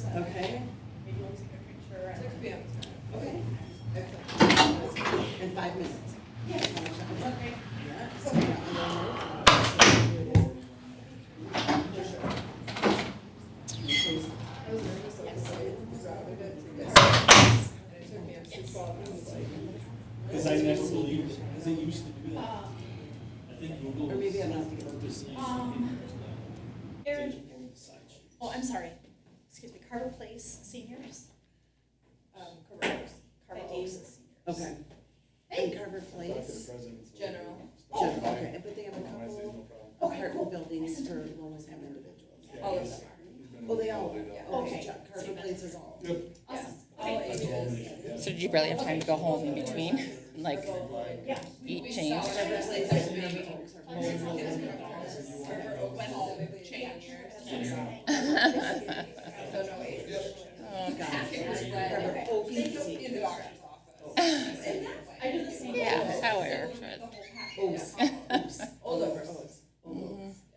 Okay. Maybe we'll take a picture. 6 p.m. Okay. In 5 minutes. Yeah. Okay. Yeah. So we got I was nervous at the site, routed it to this. And it took me up to 12 minutes. Because I never believed it, because it used to do that. I think Google. Or maybe I'm not thinking about this. Aaron, oh, I'm sorry. Excuse me, Carver Place seniors? Carver Oaks is seniors. Okay. And Carver Place. General. General, okay, but they have a couple apartment buildings for low-income individuals. All of them Oh, they all, Okay. okay, Carver Place is all. Yep. are. Awesome. All ages. So did you barely have time to go home in between, and like Yeah. eat, We change? saw Carver it. Place and Carver Oaks are both Carver Oaks Went home. specifically 10 years. Yes. So no age. Got it. Carver Carver Oaks. In the doctor's office. I do the same. Yeah, thing. however. Oaks. Oaks. Old Oaks. Oaks.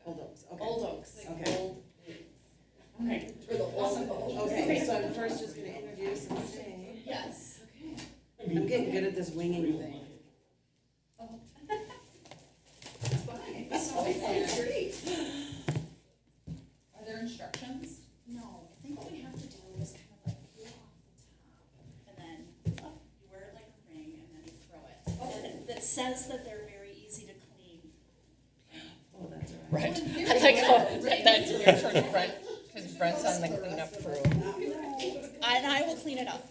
Old Oaks, okay. Old Oaks. Okay. Okay. For the awesome. Okay, so I'm first just gonna introduce and say, Yes. I'm getting good at this winging thing. Great. Are there instructions? No, I think what we have to do is kind of like peel off the top, and then you wear it like a ring, and then you throw it. And that says that they're very easy to clean. Oh, that's all right. Right. I like how that's your turn front, because Brent's on the cleanup crew. And I will clean it up.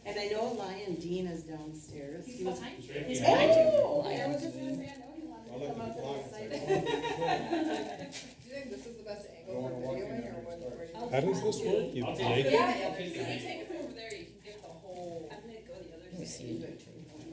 And I know Lion Dean is downstairs. He was- behind you. He's He's behind you. I was just gonna say, I know you wanted to come up and excited. Do you think this is the best angle for videoing, or what? How does this work? You I'll take take it? Yeah, so you take it from over there, you can get the whole. I'm gonna go the other Let me see.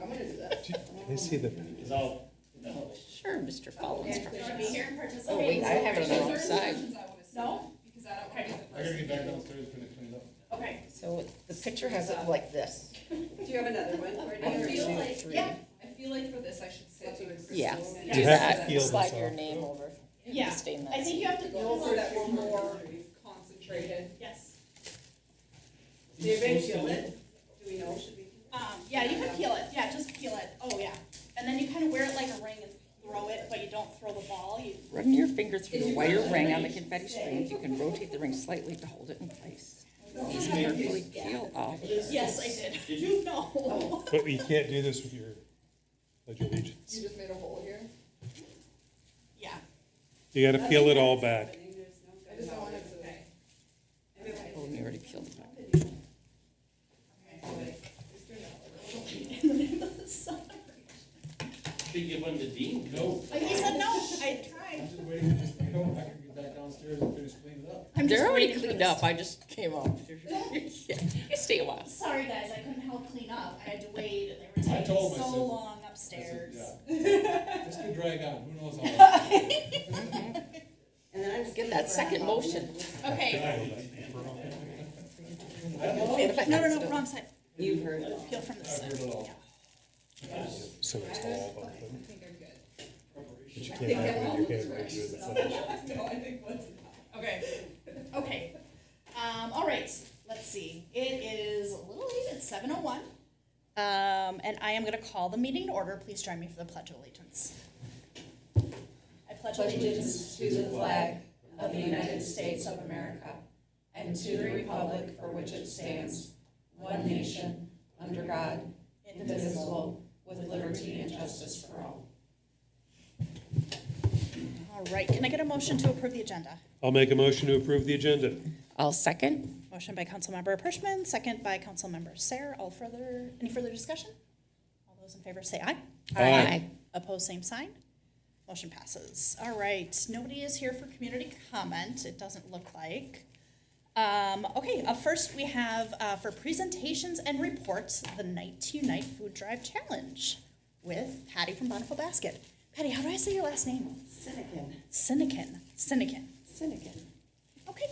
I'm gonna do that. Can I see the? Because I'll, no. Sure, Mr. Follow Should instructions. be here and participate. Oh, wait, I have it on the wrong There's side. instructions I wanna see, No? Because I don't wanna be the I gotta person. get back downstairs for the cleanup. Okay. So the picture has it like this. Do you have another one? Or do I you- feel Two, like, three. yeah, I feel like for this, I should sit to Crystal. Yeah. and Do You have to that, peel this slide your off. name over. Yeah, to stain that I think seam. you have to go So over that that we're more concentrated. Yes. Do you ever peel it? Do we know? Should we? Yeah, you can peel it. Yeah, just peel it. Oh, yeah. And then you kind of wear it like a ring and throw it, but you don't throw the ball. You Run your finger through the wire ring on the confetti strings. You can rotate the ring slightly to hold it in place. These carefully peel off. Yes, I did. Did you? No. But you can't do this with your Pledge of Allegiance. You just made a hole here. Yeah. You gotta peel it all back. I just don't want it to. Oh, you already peeled it back. Did you give one to Dean? No. He said no. I tried. just waiting, I can get back downstairs and finish cleaning it up. I'm just They're already waiting for cleaned this. up. I just came up. Yeah, you stay a while. Sorry, guys. I couldn't help clean up. I had to wait, and they were I taking told so myself- long upstairs. This could drag on, who knows how long. And then I'm just Get gonna that second motion. Okay. No, No, wrong side. You've heard it. Peel from this side. I've heard it all. Yeah. So tall about them, I think I'm good. but you can't have it in your hand when you do the finish. No, I think what's. Okay. Okay. All right. Let's see. It is a little late. It's 7:01. And I am going to call the meeting to order. Please join me for the Pledge of Allegiance. I pledge allegiance to the flag of the United States of America and to the republic for which it stands, one nation, under God, indivisible, with liberty and justice for all. All right. Can I get a motion to approve the agenda? I'll make a motion to approve the agenda. I'll second. Motion by Councilmember Pershman, second by Councilmember Sayre. Any further discussion? All those in favor say aye. Aye. Opposed, same sign. Motion passes. All right, nobody is here for community comment, it doesn't look like. Okay, up first we have, for presentations and reports, the Night to Unite Food Drive Challenge with Patti from Bountiful Basket. Patti, how do I say your last name? Sinykin. Sinykin. Okay,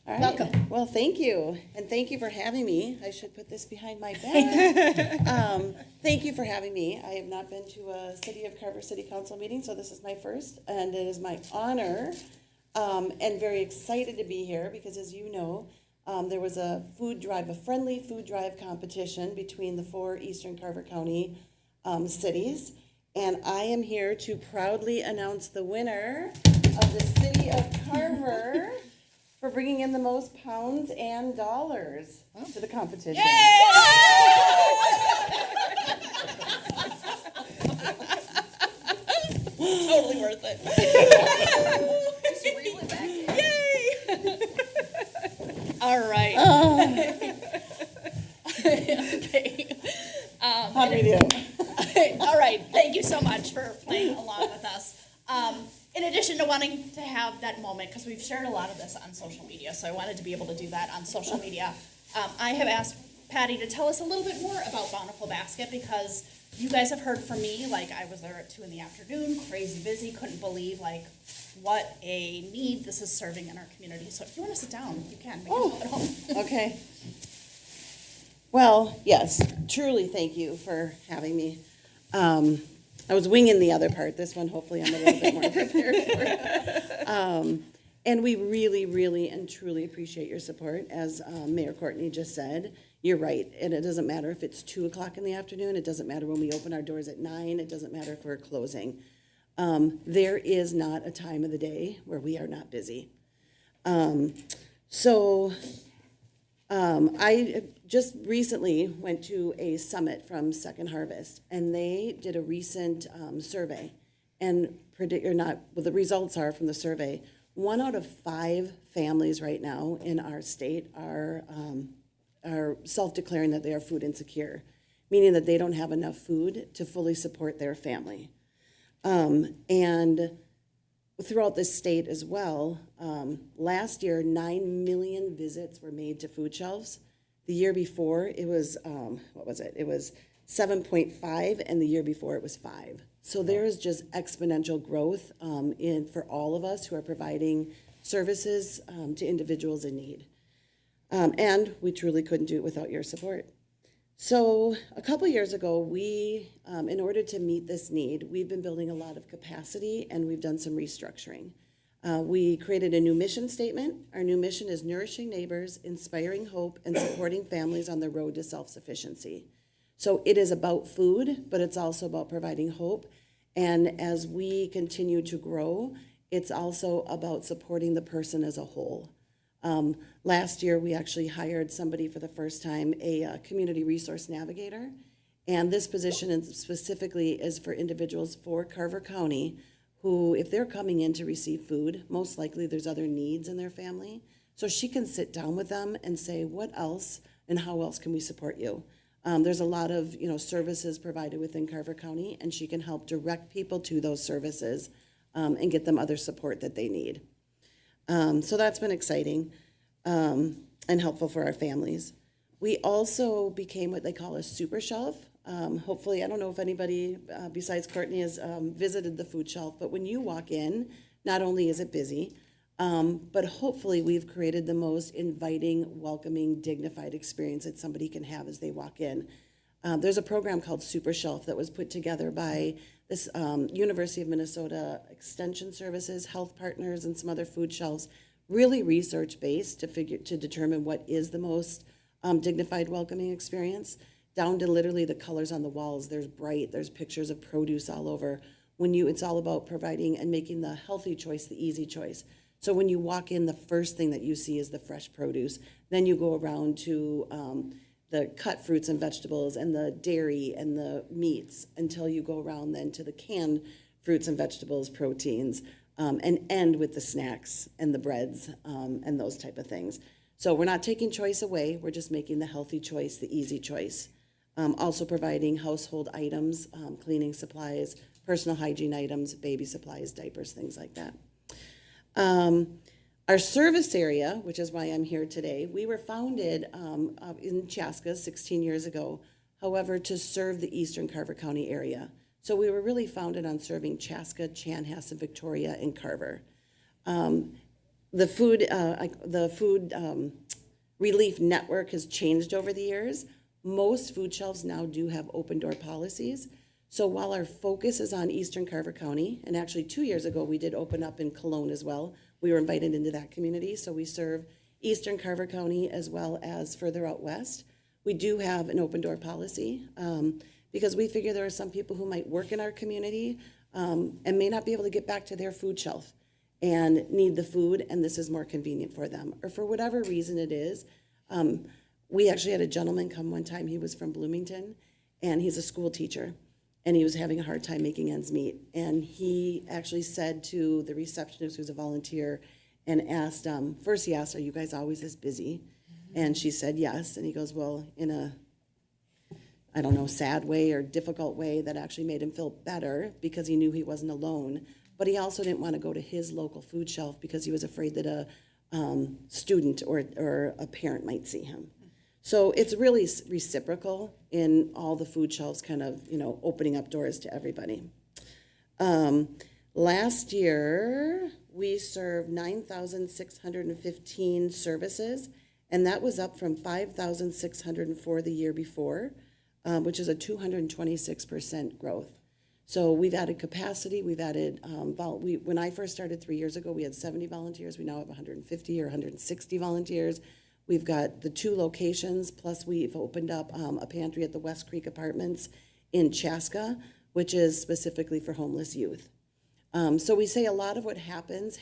All right. welcome. Well, thank you, and thank you for having me. I should put this behind my back. Thank you for having me. I have not been to a City of Carver City Council meeting, so this is my first, and it is my honor, and very excited to be here because, as you know, there was a food drive, a friendly food drive competition between the 4 Eastern Carver County cities. And I am here to proudly announce the winner of the City of Carver for bringing in the most pounds and dollars to the competition. Totally worth it. Just reel it back in. Yay! All right. Okay. How do we do? All right. Thank you so much for playing along with us. In addition to wanting to have that moment, because we've shared a lot of this on social media, so I wanted to be able to do that on social media. I have asked Patti to tell us a little bit more about Bountiful Basket, because you guys have heard from me, like I was there at 2 p.m, crazy busy, couldn't believe like what a need this is serving in our community. So if you want to sit down, you can. Make yourself at home. Okay. Well, yes, truly thank you for having me. I was winging the other part. This one, hopefully, I'm a little bit more prepared for. And we really, really, and truly appreciate your support. As Mayor Courtney just said, you're right. And it doesn't matter if it's 2 o'clock in the afternoon. It doesn't matter when we open our doors at 9. It doesn't matter if we're closing. There is not a time of the day where we are not busy. I just recently went to a summit from Second Harvest, and they did a recent survey, and the results are from the survey, 1 out of 5 families right now in our state are self-declaring that they are food insecure, meaning that they don't have enough food to fully support their family. And throughout the state as well, last year, 9 million visits were made to food shelves. The year before, it was, It was 7.5, and the year before it was 5. So there is just exponential growth for all of us who are providing services to individuals in need. And we truly couldn't do it without your support. So a couple years ago, we, in order to meet this need, we've been building a lot of capacity, and we've done some restructuring. We created a new mission statement. Our new mission is nourishing neighbors, inspiring hope, and supporting families on the road to self-sufficiency. So it is about food, but it's also about providing hope. And as we continue to grow, it's also about supporting the person as a whole. Last year, we actually hired somebody for the first time, a community resource navigator. And this position specifically is for individuals for Carver County who, if they're coming in to receive food, most likely there's other needs in their family. So she can sit down with them and say, what else and how else can we support you? There's a lot of services provided within Carver County, and she can help direct people to those services and get them other support that they need. So that's been exciting and helpful for our families. We also became what they call a super shelf. Hopefully, I don't know if anybody besides Courtney has visited the food shelf, but when you walk in, not only is it busy, but hopefully we've created the most inviting, welcoming, dignified experience that somebody can have as they walk in. There's a program called Super Shelf that was put together by this University of Minnesota Extension Services, Health Partners, and some other food shelves, really research-based to determine what is the most dignified, welcoming experience, down to literally the colors on the walls. There's pictures of produce all over. It's all about providing and making the healthy choice the easy choice. So when you walk in, the first thing that you see is the fresh produce. Then you go around to the cut fruits and vegetables and the dairy and the meats until you go around then to the canned fruits and vegetables, proteins, and end with the snacks and the breads and those type of things. So we're not taking choice away. We're just making the healthy choice the easy choice. Also providing household items, cleaning supplies, personal hygiene items, baby supplies, diapers, things like that. Our service area, which is why I'm here today, we were founded in Chaska 16 years ago, however, to serve the Eastern Carver County area. So we were really founded on serving Chaska, Chanhassen, Victoria, and Carver. The food relief network has changed over the years. Most food shelves now do have open door policies. So while our focus is on Eastern Carver County, and actually 2 years ago we did open up in Cologne as well, we were invited into that community. So we serve Eastern Carver County as well as further out west. We do have an open door policy because we figure there are some people who might work in our community and may not be able to get back to their food shelf and need the food, and this is more convenient for them. Or for whatever reason it is. We actually had a gentleman come one time, he was from Bloomington, and he's a school teacher, and he was having a hard time making ends meet. And he actually said to the receptionist, who's a volunteer, and asked, first he asked, are you guys always this busy? And she said yes, and he goes, well, in a, I don't know, sad way or difficult way that actually made him feel better because he knew he wasn't alone. But he also didn't want to go to his local food shelf because he was afraid that a student or a parent might see him. So it's really reciprocal in all the food shelves kind of, opening up doors to everybody. Last year, we served 9,615 services, and that was up from 5,604 the year before, which is a 226% growth. So we've added capacity, we've added, when I first started 3 years ago, we had 70 volunteers. We now have 150 or 160 volunteers. We've got the 2 locations, plus we've opened up a pantry at the West Creek Apartments in Chaska, which is specifically for homeless youth. So we say a lot of what happens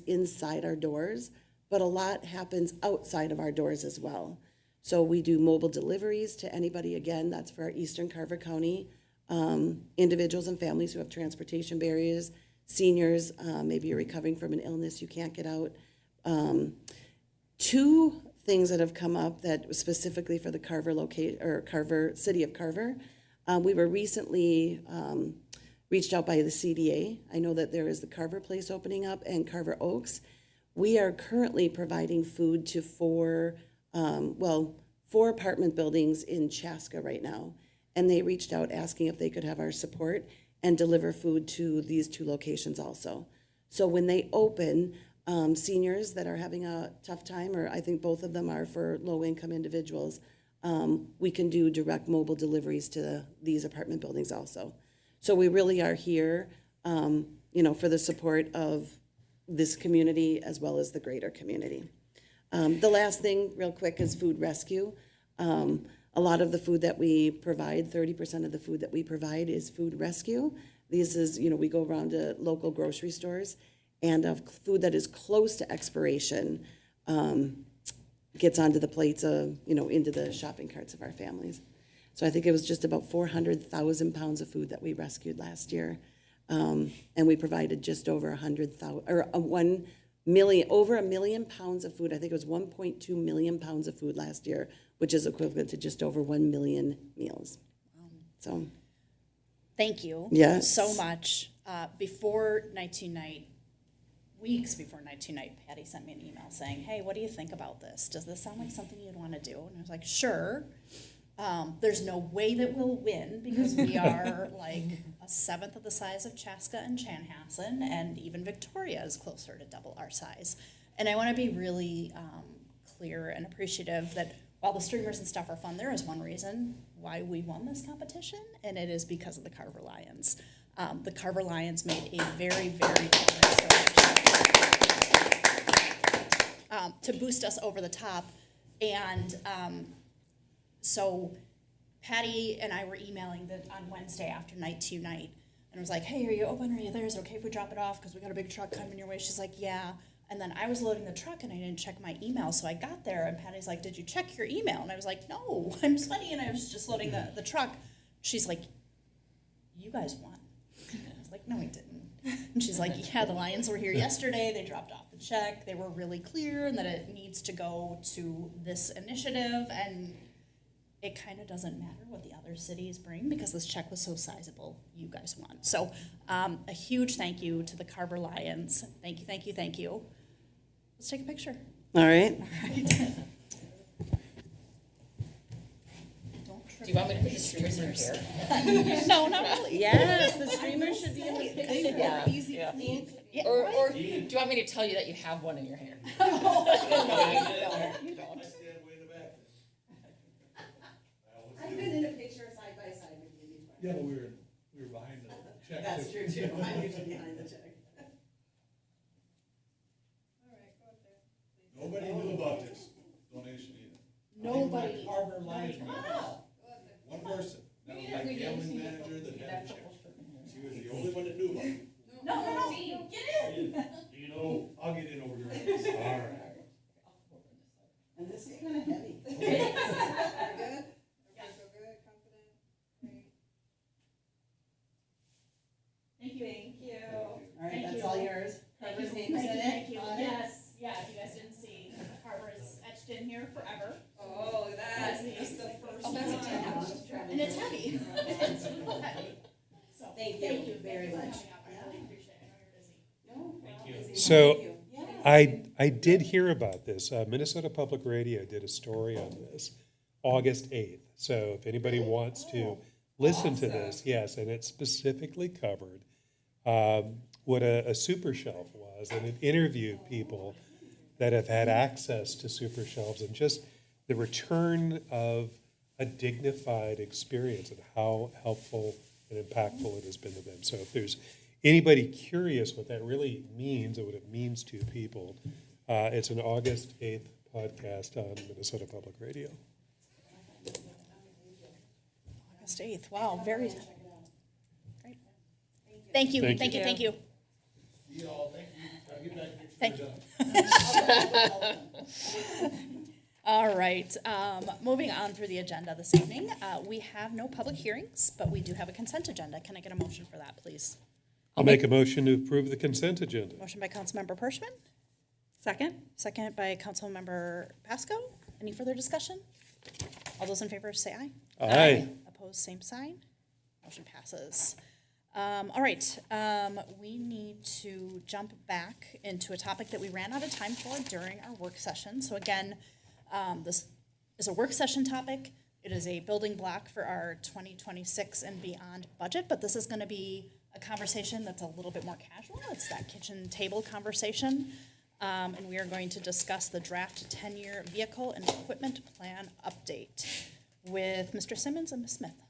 inside our doors, but a lot happens outside of our doors as well. So we do mobile deliveries to anybody, again, that's for our Eastern Carver County individuals and families who have transportation barriers, seniors, maybe you're recovering from an illness, you can't get out. 2 things that have come up that was specifically for the Carver City of Carver. We were recently reached out by the CDA. I know that there is the Carver Place opening up and Carver Oaks. We are currently providing food to 4 apartment buildings in Chaska right now. And they reached out asking if they could have our support and deliver food to these 2 locations also. So when they open, seniors that are having a tough time, or I think both of them are for low-income individuals, we can do direct mobile deliveries to these apartment buildings also. So we really are here, for the support of this community as well as the greater community. The last thing, real quick, is food rescue. A lot of the food that we provide, 30% of the food that we provide is food rescue. This is, we go around to local grocery stores, and food that is close to expiration gets onto the plates of, into the shopping carts of our families. So I think it was just about 400,000 pounds of food that we rescued last year. And we provided just over 100,000, or 1 million, over 1 million pounds of food. I think it was 1.2 million pounds of food last year, which is equivalent to just over 1 million meals. So, Thank you Yes. so much. Before Night to Night, weeks before Night to Night, Patti sent me an email saying, hey, what do you think about this? Does this sound like something you'd want to do? And I was like, sure. There's no way that we'll win because we are like a 1/7 of the size of Chaska and Chanhassen, and even Victoria is closer to double our size. And I want to be really clear and appreciative that while the streamers and stuff are fun, there is one reason why we won this competition, and it is because of the Carver Lions. The Carver Lions made a very, very generous donation to boost us over the top. And so Patti and I were emailing on Wednesday after Night to Night, and I was like, hey, are you open? Are you there? Is it okay if we drop it off? Because we got a big truck coming your way. She's like, yeah. And then I was loading the truck, and I didn't check my email. So I got there, and Patty's like, did you check your email? And I was like, no, I'm sweaty, and I was just loading the truck. She's like, you guys won. And I was like, no, we didn't. And she's like, yeah, the Lions were here yesterday. They dropped off the check. They were really clear and that it needs to go to this initiative, and it kind of doesn't matter what the other cities bring because this check was so sizable. You guys won. So a huge thank you to the Carver Lions. Thank you, thank you, thank you. Let's take a picture. All right. Do you want me to put the streamers in your hair? No, not really. Yes, the streamer should be in the picture. Yeah. Easy, Yeah. clean. Yeah, Or do you want me to tell you that you have one in your hair? no, you don't. I stand way in the back. I've been in a picture side by side with you before. Yeah, but we were behind the check. That's true too. I'm usually behind the check. Nobody knew about this. Thank you. Yes, yeah, if you guys didn't see, Carver is etched in here forever. Oh, look at that. That's the first one. And it's heavy. It's real heavy. So, Thank you very much. for coming up. I really appreciate it. I know you're busy. So I did hear about this. Minnesota Public Radio did a story on this August 8th. So if anybody wants to listen to this, yes, and it specifically covered what a super shelf was, and it interviewed people that have had access to super shelves and just the return of a dignified experience and how helpful and impactful it has been to them. So if there's anybody curious what that really means or what it means to people, it's an August 8th podcast on Minnesota Public Radio. August 8th. Wow, very. Great. Thank you. Thank you. Thank you. See y'all, thank you. Gotta get back next Thank you. All right, moving on through the agenda this evening. We have no public hearings, but we do have a consent agenda. Can I get a motion for that, please? I'll make a motion to approve the consent agenda. Motion by Councilmember Pershman, Second? second by Councilmember Pasco. Any further discussion? All those in favor say aye. Aye. Opposed, same sign. Motion passes. All right, we need to jump back into a topic that we ran out of time for during our work session. So again, this is a work session topic. It is a building block for our 2026 and beyond budget, but this is going to be a conversation that's a little bit more casual. It's that kitchen table conversation. And we are going to discuss the draft 10-year vehicle and equipment plan update with Mr. Simmons and Ms. Smith.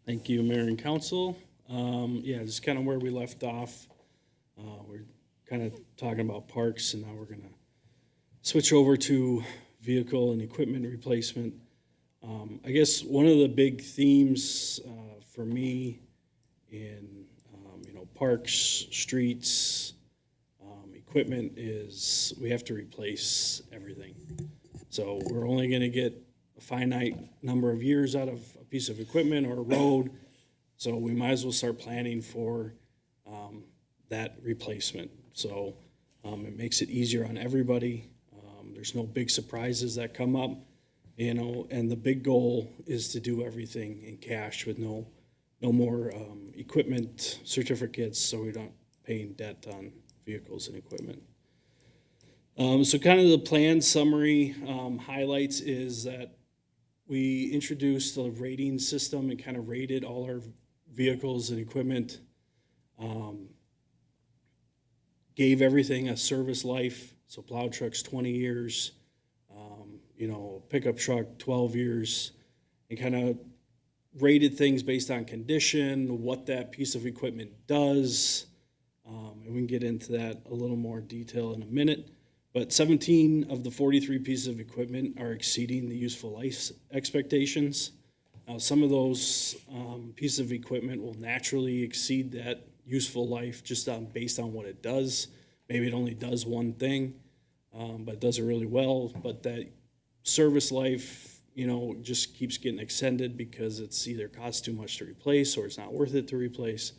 Thank you, Mayor and Council. Yeah, just kind of where we left off. We're kind of talking about parks, and now we're gonna switch over to vehicle and equipment replacement. I guess one of the big themes for me in parks, streets, equipment is we have to replace everything. So we're only going to get a finite number of years out of a piece of equipment or a road. So we might as well start planning for that replacement. So it makes it easier on everybody. There's no big surprises that come up, and the big goal is to do everything in cash with no more equipment certificates, so we're not paying debt on vehicles and equipment. So kind of the plan summary highlights is that we introduced the rating system and kind of rated all our vehicles and equipment, gave everything a service life. So plow trucks, 20 years, pickup truck, 12 years, and kind of rated things based on condition, what that piece of equipment does, and we can get into that a little more detail in a minute. But 17 of the 43 pieces of equipment are exceeding the useful life expectations. Now, some of those pieces of equipment will naturally exceed that useful life just based on what it does. Maybe it only does one thing, but it does it really well. But that service life, just keeps getting extended because it's either costs too much to replace or it's not worth it to replace.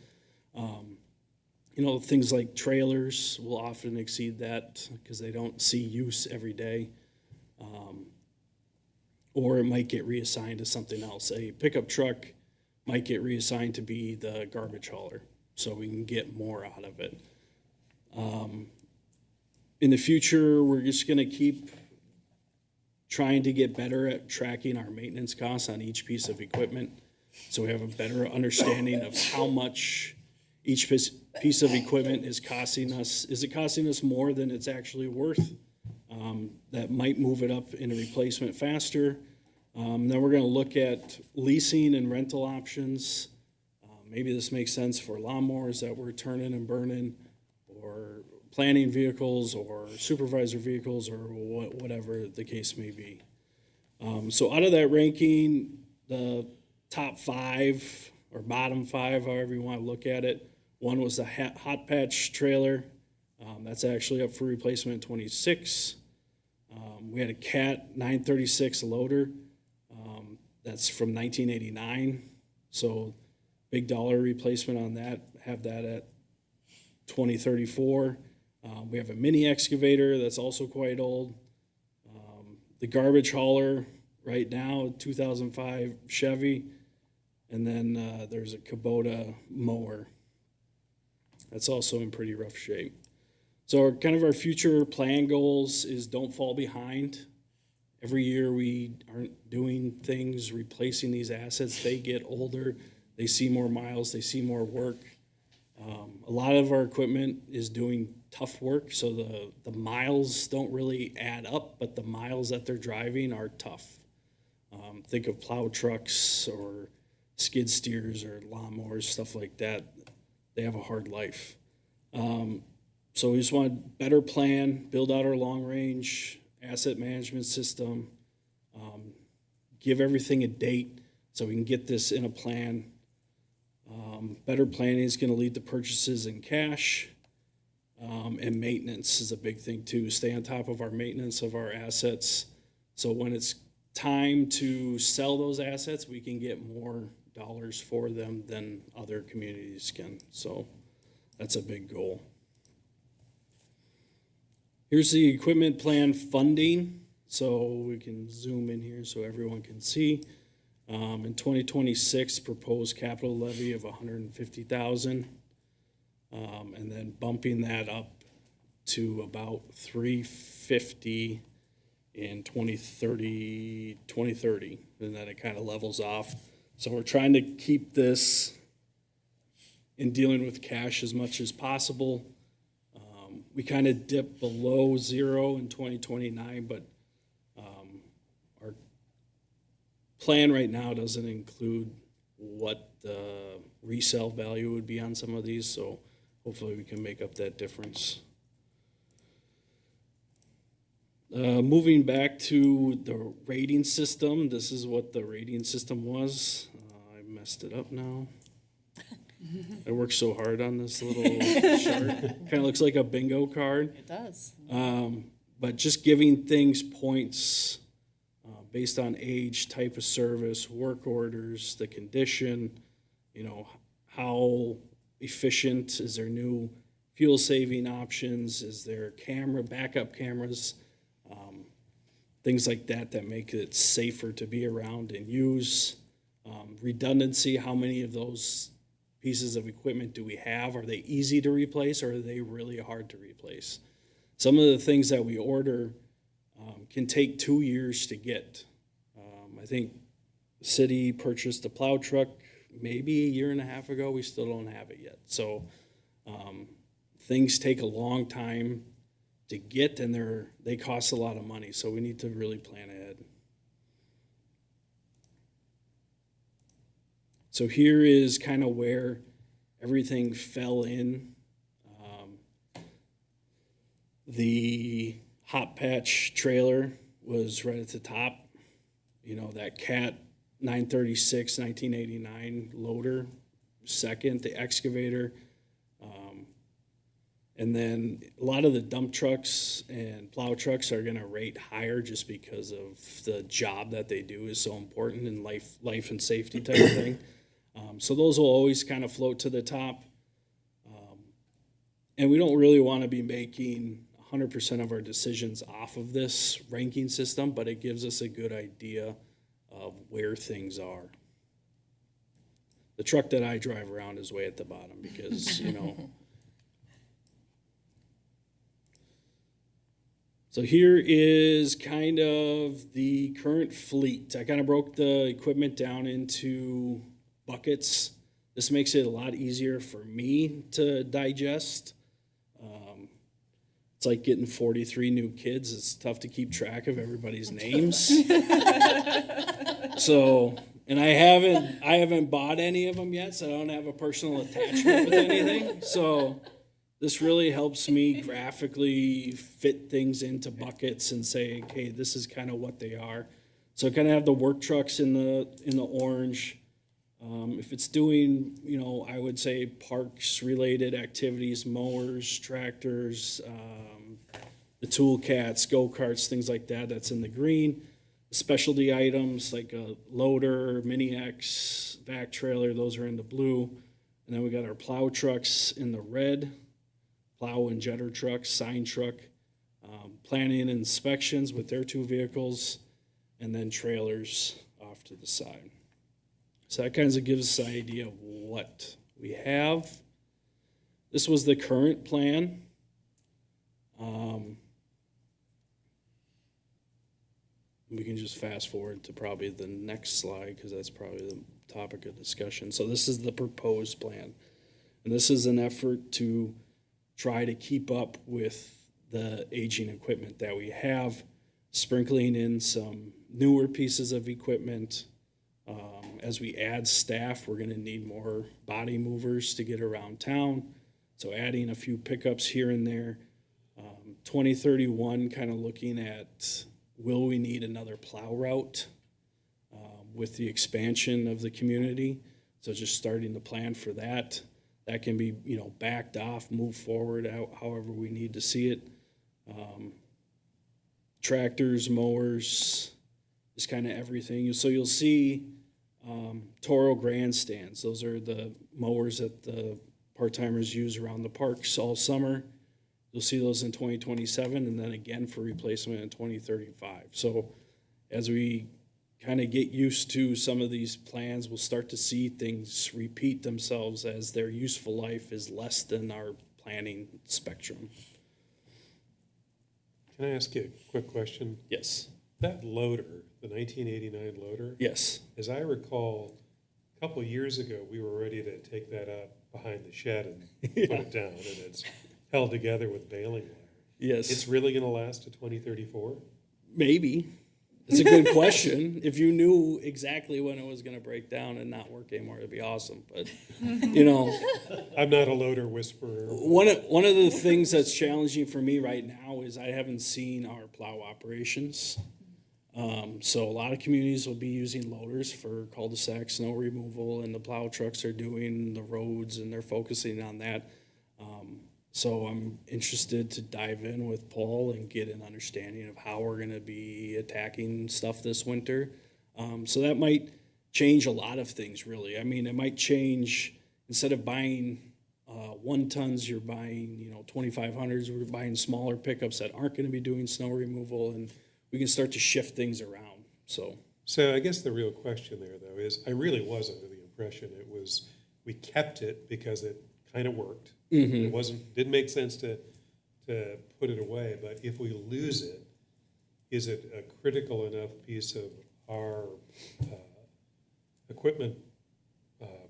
Things like trailers will often exceed that because they don't see use every day. Or it might get reassigned to something else. A pickup truck might get reassigned to be the garbage hauler, so we can get more out of it. In the future, we're just going to keep trying to get better at tracking our maintenance costs on each piece of equipment, so we have a better understanding of how much each piece of equipment is costing us. Is it costing us more than it's actually worth? That might move it up in a replacement faster. Then we're going to look at leasing and rental options. Maybe this makes sense for lawnmowers that we're turning and burning, or planning vehicles, or supervisor vehicles, or whatever the case may be. So out of that ranking, the top 5 or bottom 5, however you want to look at it, one was the hot patch trailer. That's actually up for replacement in 26. We had a Cat 936 loader. That's from 1989. So big dollar replacement on that. Have that at 2034. We have a mini excavator that's also quite old. The garbage hauler right now, 2005 Chevy. And then there's a Kubota mower. That's also in pretty rough shape. So our future plan goals is don't fall behind. Every year we aren't doing things, replacing these assets. They get older, they see more miles, they see more work. A lot of our equipment is doing tough work, so the miles don't really add up, but the miles that they're driving are tough. Think of plow trucks or skid steers or lawnmowers, stuff like that. They have a hard life. So we just want to better plan, build out our long-range asset management system, give everything a date so we can get this in a plan. Better planning is going to lead to purchases in cash, and maintenance is a big thing too. Stay on top of our maintenance of our assets, so when it's time to sell those assets, we can get more dollars for them than other communities can. So that's a big goal. Here's the equipment plan funding. So we can zoom in here so everyone can see. In 2026, proposed capital levy of $150,000, and then bumping that up to about $350 in 2030, and then it kind of levels off. So we're trying to keep this in dealing with cash as much as possible. We kind of dip below zero in 2029, but our plan right now doesn't include what the resale value would be on some of these, so hopefully we can make up that difference. Moving back to the rating system, this is what the rating system was. I messed it up now. I worked so hard on this little chart. Kind of looks like a bingo card. It does. But just giving things points based on age, type of service, work orders, the condition, how efficient, is there new fuel saving options, is there backup cameras, things like that make it safer to be around and use. Redundancy, how many of those pieces of equipment do we have? Are they easy to replace, or are they really hard to replace? Some of the things that we order can take 2 years to get. I think the city purchased a plow truck maybe a year and a half ago. We still don't have it yet. So things take a long time to get, and they cost a lot of money. So we need to really plan ahead. So here is kind of where everything fell in. The hot patch trailer was right at the top. That Cat 936 1989 loader, second, the excavator. And then a lot of the dump trucks and plow trucks are going to rate higher just because of the job that they do is so important in life and safety type of thing. So those will always kind of float to the top. And we don't really want to be making 100% of our decisions off of this ranking system, but it gives us a good idea of where things are. The truck that I drive around is way at the bottom because, So here is kind of the current fleet. I kind of broke the equipment down into buckets. This makes it a lot easier for me to digest. It's like getting 43 new kids. It's tough to keep track of everybody's names. So, and I haven't bought any of them yet, so I don't have a personal attachment with anything. So this really helps me graphically fit things into buckets and say, okay, this is kind of what they are. So I kind of have the work trucks in the orange. If it's doing, I would say parks related activities, mowers, tractors, the tool cats, go-karts, things like that, that's in the green. Specialty items like a loader, mini X, vac trailer, those are in the blue. And then we got our plow trucks in the red. plow and jetter truck, sign truck, planning and inspections with their 2 vehicles, and then trailers off to the side. So that kind of gives us an idea of what we have. This was the current plan. We can just fast forward to probably the next slide because that's probably the topic of discussion. So this is the proposed plan. And this is an effort to try to keep up with the aging equipment that we have, sprinkling in some newer pieces of equipment. As we add staff, we're gonna need more body movers to get around town. So adding a few pickups here and there. 2031, kind of looking at, will we need another plow route with the expansion of the community? So just starting to plan for that. That can be, backed off, moved forward, however we need to see it. Tractors, mowers, just kind of everything. So you'll see Toro grandstands. Those are the mowers that the part-timers use around the parks all summer. You'll see those in 2027 and then again for replacement in 2035. So as we kind of get used to some of these plans, we'll start to see things repeat themselves as their useful life is less than our planning spectrum. Can I ask you a quick question? Yes. That loader, the 1989 loader, Yes. as I recall, a couple of years ago, we were ready to take that up behind the shed and put it down, and it's held together with baling wire. Yes. It's really going to last to 2034? Maybe. It's a good question. If you knew exactly when it was going to break down and not work anymore, it'd be awesome. But, I'm not a loader whisperer. one of the things that's challenging for me right now is I haven't seen our plow operations. So a lot of communities will be using loaders for cul-de-sac snow removal, and the plow trucks are doing the roads, and they're focusing on that. So I'm interested to dive in with Paul and get an understanding of how we're gonna be attacking stuff this winter. So that might change a lot of things, really. I mean, it might change, instead of buying 1 tons, you're buying, 2,500s. We're buying smaller pickups that aren't gonna be doing snow removal, and we can start to shift things around, so. So I guess the real question there, though, is I really was under the impression we kept it because it kind of worked. It didn't make sense to put it away, but if we lose it, is it a critical enough piece of our equipment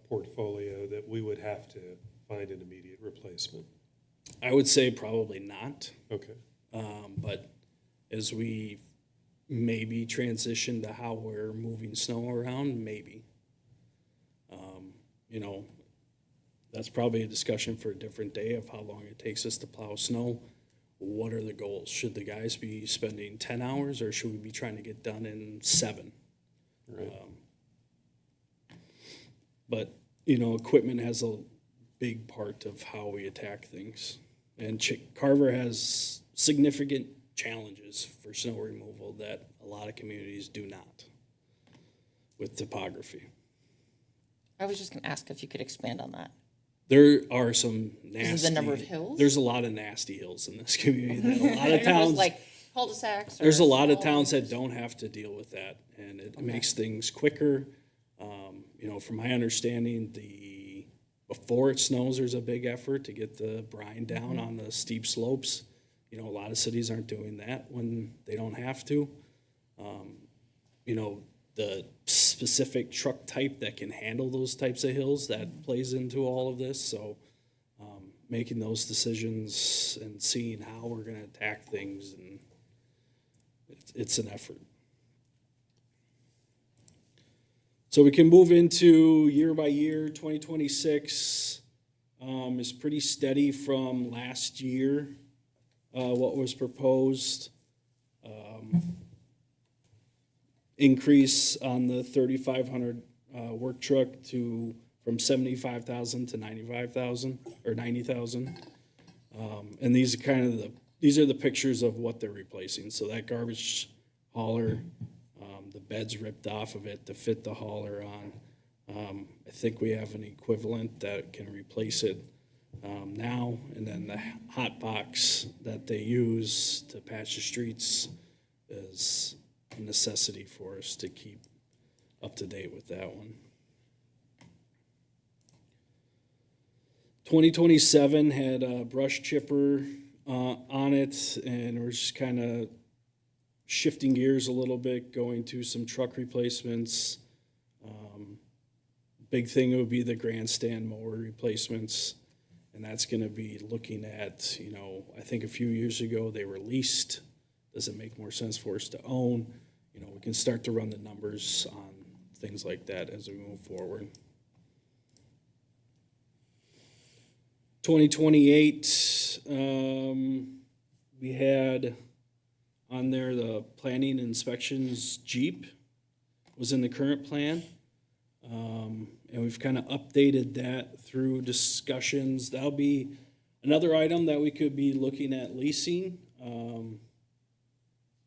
portfolio that we would have to find an immediate replacement? I would say probably not, Okay. but as we maybe transition to how we're moving snow around, maybe. That's probably a discussion for a different day of how long it takes us to plow snow. What are the goals? Should the guys be spending 10 hours or should we be trying to get done in 7? Right. But, equipment has a big part of how we attack things. And Carver has significant challenges for snow removal that a lot of communities do not with topography. I was just gonna ask if you could expand on that. There are some nasty. Is it the number of hills? There's a lot of nasty hills in this community. That a lot of It was towns, like cul-de-sacs. there's a lot of small- towns that don't have to deal with that, and it makes things quicker. From my understanding, before it snows, there's a big effort to get the brine down on the steep slopes. A lot of cities aren't doing that when they don't have to. The specific truck type that can handle those types of hills, that plays into all of this. So making those decisions and seeing how we're going to attack things, and it's an effort. So we can move into year by year. 2026 is pretty steady from last year, what was proposed. Increase on the 3,500 work truck from 75,000 to 95,000 or 90,000. And these are the pictures of what they're replacing. So that garbage hauler, the bed's ripped off of it to fit the hauler on. I think we have an equivalent that can replace it. now, and then the hot box that they use to patch the streets is a necessity for us to keep up to date with that one. 2027 had a brush chipper on it, and we're just kind of shifting gears a little bit, going to some truck replacements. Big thing would be the grandstand mower replacements, and that's going to be looking at, I think a few years ago they were leased. Does it make more sense for us to own? We can start to run the numbers on things like that as we move forward. 2028, we had on there the planning inspections Jeep was in the current plan. And we've kind of updated that through discussions. That'll be another item that we could be looking at leasing.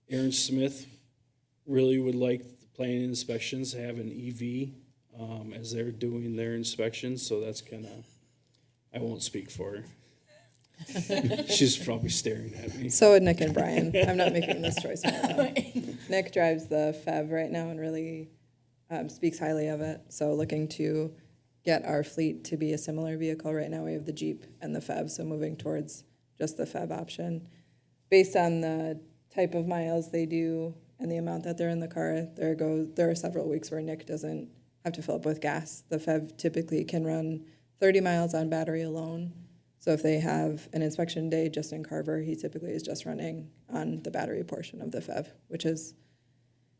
Aaron Smith really would like the planning inspections to have an EV as they're doing their inspections, so that's kind of, I won't speak for her. She's probably staring at me. So would Nick and Brian. I'm not making this choice right now. Nick drives the FEV right now and really speaks highly of it. So looking to get our fleet to be a similar vehicle. Right now we have the Jeep and the FEV, so moving towards just the FEV option. Based on the type of miles they do and the amount that they're in the car, there are several weeks where Nick doesn't have to fill up with gas. The FEV typically can run 30 miles on battery alone. So if they have an inspection day just in Carver, he typically is just running on the battery portion of the FEV, which is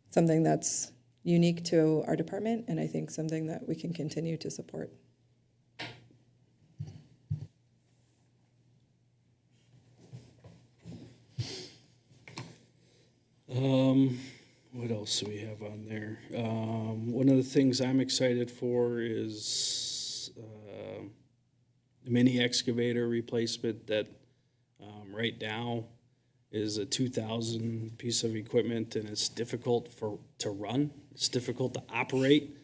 something that's unique to our department, and I think something that we can continue to support. What else do we have on there? One of the things I'm excited for is the mini excavator replacement that right now is a 2000 piece of equipment, and it's difficult to run. It's difficult to operate.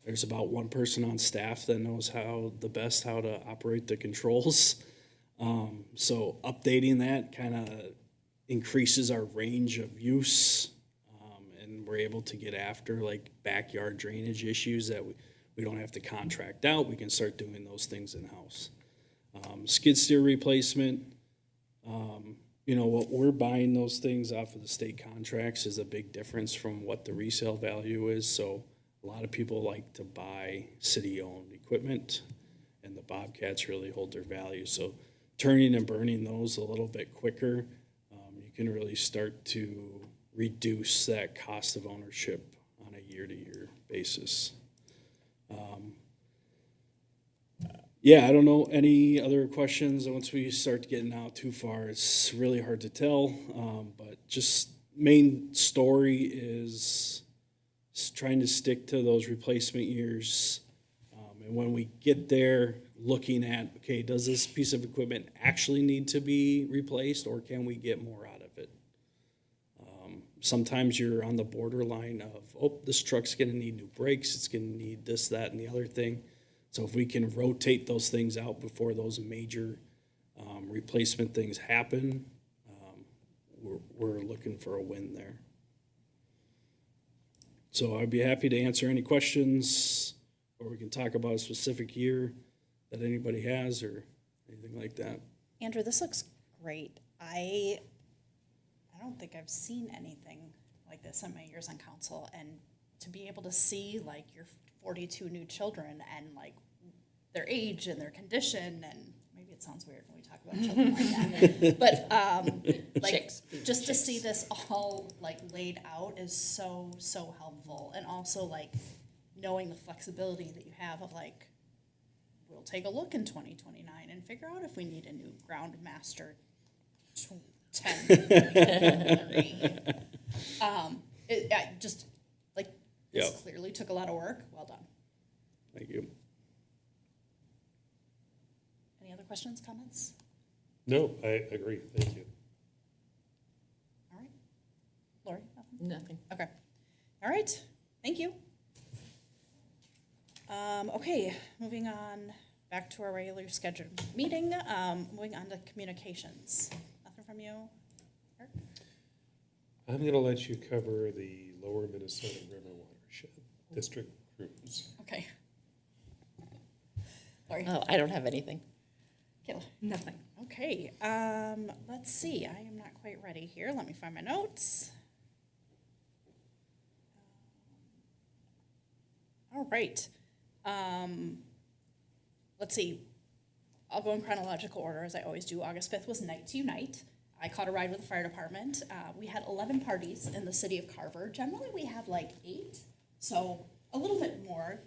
There's about one person on staff that knows how to operate the controls. So updating that kind of increases our range of use, and we're able to get after like backyard drainage issues that we don't have to contract out. We can start doing those things in-house. Skid steer replacement, what we're buying those things off of the state contracts is a big difference from what the resale value is. So a lot of people like to buy city-owned equipment, and the Bobcats really hold their value. So turning and burning those a little bit quicker, you can really start to reduce that cost of ownership on a year-to-year basis. I don't know, any other questions? Once we start getting out too far, it's really hard to tell, but just main story is trying to stick to those replacement years. And when we get there, looking at, okay, does this piece of equipment actually need to be replaced, or can we get more out of it? Sometimes you're on the borderline of, this truck's gonna need new brakes, it's gonna need this, that, and the other thing. So if we can rotate those things out before those major replacement things happen, we're looking for a win there. So I'd be happy to answer any questions, or we can talk about a specific year that anybody has or anything like that. Andrew, this looks great. I don't think I've seen anything like this in my years on council, and to be able to see like your 42 new children and like their age and their condition, and maybe it sounds weird when we talk about children like that, but like Chicks. just to see this all like laid out is so helpful, and also like knowing the flexibility that you have of like, we'll take a look in 2029 and figure out if we need a new ground master 10. Just like this Yep. clearly took a lot of work. Well done. Thank you. Any other questions, comments? No, I agree. Thank you. All right. Lori, nothing? Nothing. Okay. All right. Thank you. Okay, moving on back to our regular scheduled meeting. Moving on to communications. Nothing from you? Eric? I'm gonna let you cover the Lower Minnesota River Watershed District Cruise. Okay. Sorry. Oh, I don't have anything. Kayla. Nothing. Okay, let's see. I am not quite ready here. Let me find my notes. All right. Let's see. I'll go in chronological order as I always do. August 5th was Night to Unite. I caught a ride with the fire department. We had 11 parties in the city of Carver. Generally, we have like 8, so a little bit more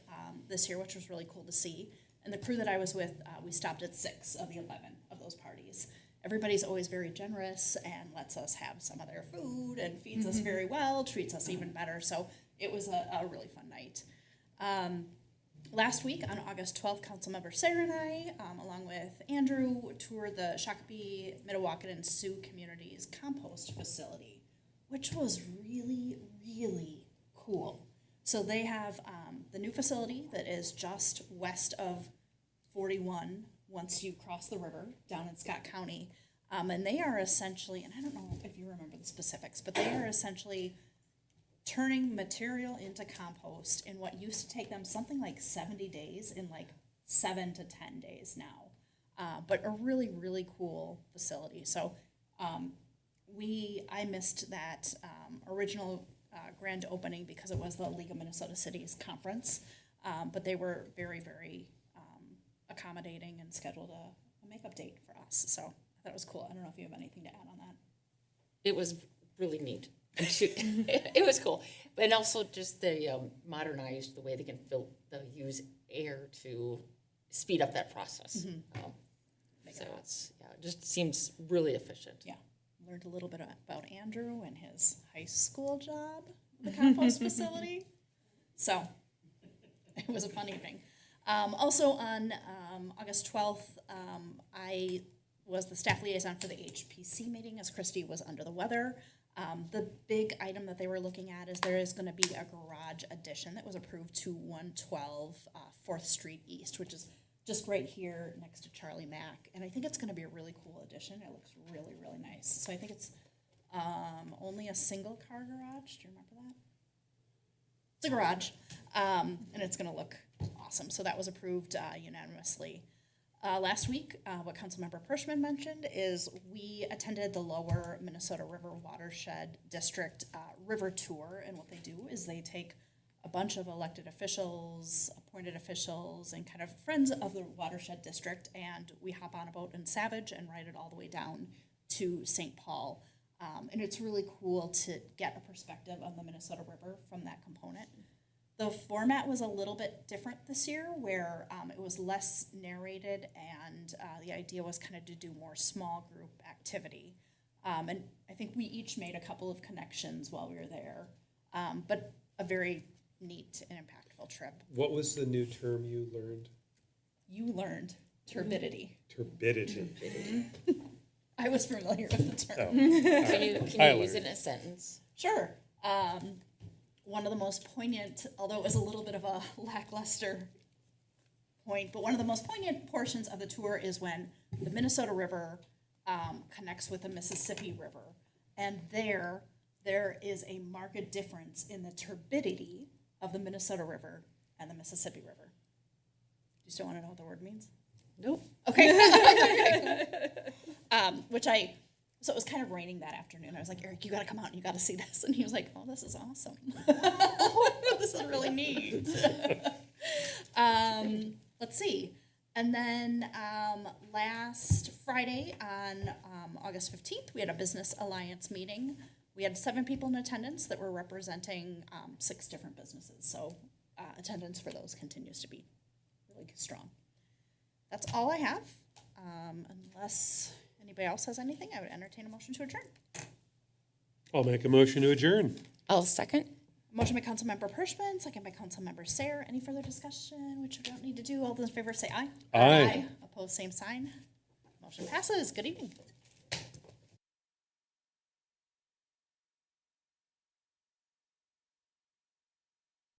this year, which was really cool to see. And the crew that I was with, we stopped at 6 of the 11 of those parties. Everybody's always very generous and lets us have some of their food and feeds us very well, treats us even better. So it was a really fun night. Last week on August 12th, Councilmember Sarah and I, along with Andrew, toured the Shakopee, Mdewakanton, and Sioux communities compost facility, which was really, really cool. So they have the new facility that is just west of 41 once you cross the river down in Scott County. And they are essentially, and I don't know if you remember the specifics, but they are essentially turning material into compost in what used to take them something like 70 days in like 7 to 10 days now. But a really, really cool facility. So I missed that original grand opening because it was the League of Minnesota Cities conference. But they were very, very accommodating and scheduled a makeup date for us. So I thought it was cool. I don't know if you have anything to add on that. It was really neat. It was cool, and also just they modernized the way they can use air to speed up that process. So it just seems really efficient. Yeah, learned a little bit about Andrew and his high school job, the compost facility. So it was a fun evening. Also on August 12th, I was the staff liaison for the HPC meeting as Christy was under the weather. The big item that they were looking at is there is going to be a garage addition that was approved to 112 4th Street East, which is just right here next to Charlie Mack. And I think it's going to be a really cool addition. It looks really, really nice. So I think it's only a single car garage. Do you remember that? It's a garage, and it's going to look awesome. So that was approved unanimously. Last week, what Councilmember Pershman mentioned is we attended the Lower Minnesota River Watershed District River Tour, and what they do is they take a bunch of elected officials, appointed officials, and kind of friends of the Watershed District, and we hop on a boat in Savage and ride it all the way down to St. Paul. And it's really cool to get a perspective of the Minnesota River from that component. The format was a little bit different this year, where it was less narrated, and the idea was kind of to do more small group activity. And I think we each made a couple of connections while we were there, but a very neat and impactful trip. What was the new term you learned? You learned turbidity. Turbidity. I was familiar with the term. Can you I use it learned. in a sentence? Sure. One of the most poignant, although it was a little bit of a lackluster point, but one of the most poignant portions of the tour is when the Minnesota River connects with the Mississippi River. And there is a marked difference in the turbidity of the Minnesota River and the Mississippi River. You still want to know what the word means? Nope. Okay. So it was kind of raining that afternoon. I was like, Eric, you got to come out and you got to see this. And he was like, oh, this is awesome. This is really neat. Let's see. And then last Friday on August 15th, we had a Business Alliance meeting. We had 7 people in attendance that were representing 6 different businesses. So attendance for those continues to be really strong. That's all I have. Unless anybody else has anything, I would entertain a motion to adjourn. I'll make a motion to adjourn. I'll second. Motion by Councilmember Pershman, second by Councilmember Sayre. Any further discussion, which we don't need to do? All those in favor say aye. Aye. Opposed, same sign. Motion passes. Good evening.